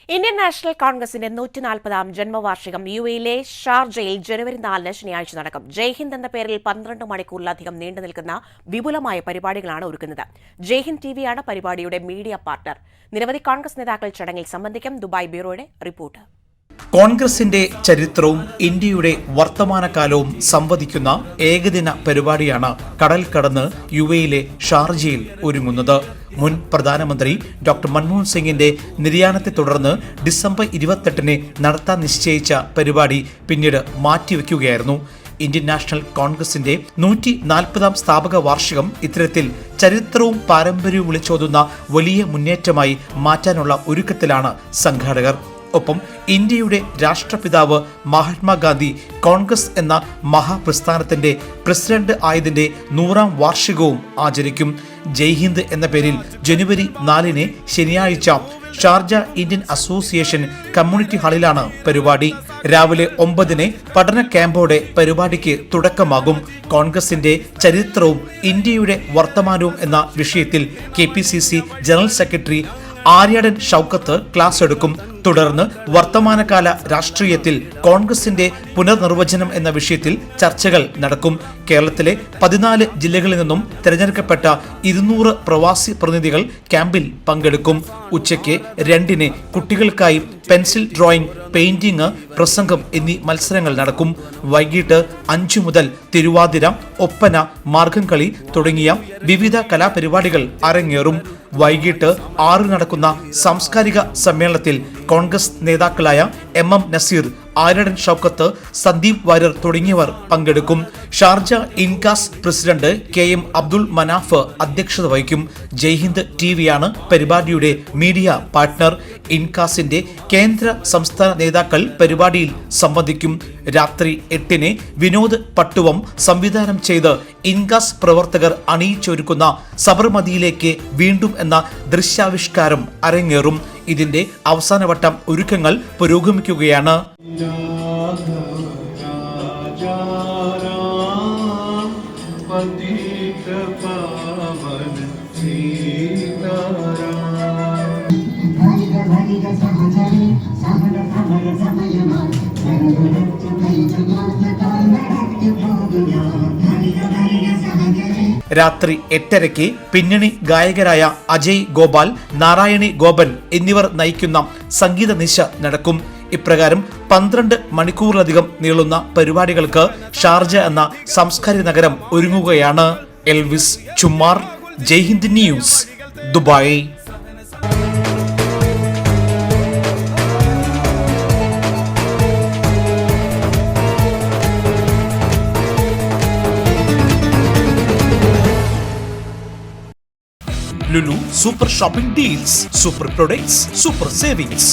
Indian national കോൺഗ്രസിന്റെ 140ാം ജന്മവാർഷികം യുഎയിലെ ഷാർജയിൽ ജനുവരി 4 ശനിയാഴ്ച നടക്കും. ജയ്ഹിന്ദ് എന്ന പേരിൽ 12 മണിക്കൂറിലധികം നീണ്ടുനിൽക്കുന്ന വിപുലമായ പരിപാടികളാണ് ഒരുക്കുന്നത്. ജയ്ഹിന്ദ് ടിവിയാണ് പരിപാടിയുടെ മീഡിയ പാർട്ണർ. നിരവധി കോൺഗ്രസ് നേതാക്കൾ ചടങ്ങിൽ സംബന്ധിക്കും. ദുബായ് ബ്യൂറോയുടെ റിപ്പോർട്ട്. കോൺഗ്രസിന്റെ ചരിത്രവും ഇന്ത്യയുടെ വർത്തമാനകാലവും സംവദിക്കുന്ന ഏകദിന പരിപാടിയാണ് കടൽ കടന്ന് യുഎയിലെ ഷാർജയിൽ ഒരുങ്ങുന്നത്. മുൻ പ്രധാനമന്ത്രി ഡോക്ടർ മൻമോഹൻ സിംഗിന്റെ നിര്യാണത്തെ തുടർന്ന് ഡിസംബർ 28 നടത്താൻ നിശ്ചയിച്ച പരിപാടി പിന്നീട് മാറ്റിവെക്കുകയായിരുന്നു. ഇന്ത്യൻ നാഷണൽ കോൺഗ്രസിന്റെ 140ാം സ്ഥാപക വാർഷികം ഇത്തരത്തിൽ ചരിത്രവും പാരമ്പര്യവും വിളിച്ചോതുന്ന വലിയ മുന്നേറ്റമായി മാറ്റാനുള്ള ഒരുക്കത്തിലാണ് സംഘാടകർ. ഒപ്പം ഇന്ത്യയുടെ രാഷ്ട്രപിതാവ് മഹാത്മാഗാന്ധി കോൺഗ്രസ് എന്ന മഹാപ്രസ്ഥാനത്തിന്റെ പ്രസിഡന്റ് ആയതിന്റെ 100ാം വാർഷികവും ആചരിക്കും. ജയ്ഹിന്ദ് എന്ന പേരിൽ ജനുവരി 4 ശനിയാഴ്ച ഷാർജ ഇന്ത്യൻ അസോസിയേഷൻ കമ്മ്യൂണിറ്റി ഹാളിലാണ് പരിപാടി. രാവിലെ 9 പഠന ക്യാമ്പോടെ പരിപാടിക്ക് തുടക്കമാകും. കോൺഗ്രസിന്റെ ചരിത്രവും ഇന്ത്യയുടെ വർത്തമാനവും എന്ന വിഷയത്തിൽ KPCC general secretary Aryadan Shoukath class എടുക്കും. തുടർന്ന് വർത്തമാനകാല രാഷ്ട്രീയത്തിൽ കോൺഗ്രസിന്റെ പുനർനിർവചനം എന്ന വിഷയത്തിൽ ചർച്ചകൾ നടക്കും. കേരളത്തിലെ 14 ജില്ലകളിൽ നിന്നും തിരഞ്ഞെടുക്കപ്പെട്ട 200 പ്രവാസി പ്രതിനിധികൾ ക്യാമ്പിൽ പങ്കെടുക്കും. ഉച്ചയ്ക്ക് 2 കുട്ടികൾക്കായി പെൻസിൽ ഡ്രോയിങ്, പെയിന്റിംഗ്, പ്രസംഗം എന്നീ മത്സരങ്ങൾ നടക്കും. വൈകിട്ട് 5 മുതൽ തിരുവാതിര, ഒപ്പന, മാർഗംകളി തുടങ്ങിയ വിവിധ കലാപരിപാടികൾ അരങ്ങേറും. വൈകിട്ട് 6 നടക്കുന്ന സാംസ്കാരിക സമ്മേളനത്തിൽ കോൺഗ്രസ് നേതാക്കളായ MM നസീർ, ആര്യാടൻ ഷൗക്കത്ത്, സന്ദീപ് വാര്യർ തുടങ്ങിയവർ പങ്കെടുക്കും. Sharjah INCAS president KM Abdul Manaf അധ്യക്ഷത വഹിക്കും. ജയ്ഹിന്ദ് ടിവിയാണ് പരിപാടിയുടെ മീഡിയ പാർട്ണർ. ഇൻകാസിന്റെ കേന്ദ്ര സംസ്ഥാന നേതാക്കൾ പരിപാടിയിൽ സംബന്ധിക്കും. രാത്രി 8 വിനോദ് പട്ടുവം സംവിധാനം ചെയ്ത് ഇൻകാസ് പ്രവർത്തകർ അണിയിച്ചൊരുക്കുന്ന സബർമതിയിലേക്ക് വീണ്ടും എന്ന ദൃശ്യാവിഷ്കാരം അരങ്ങേറും. ഇതിന്റെ അവസാനവട്ടം ഒരുക്കങ്ങൾ പുരോഗമിക്കുകയാണ്. രാത്രി 8:30 പിന്നണി ഗായകരായ അജയ് ഗോപാൽ, നാരായണി ഗോപൻ എന്നിവർ നയിക്കുന്ന സംഗീത നിശ നടക്കും. ഇപ്രകാരം 12 മണിക്കൂറിലധികം നീളുന്ന പരിപാടികൾക്ക് ഷാർജ എന്ന സാംസ്കാരിക നഗരം ഒരുങ്ങുകയാണ്. Elvis Chummar, Jaihind news, Dubai. Lulu Super Shopping Deals, Super Products, Super Savings.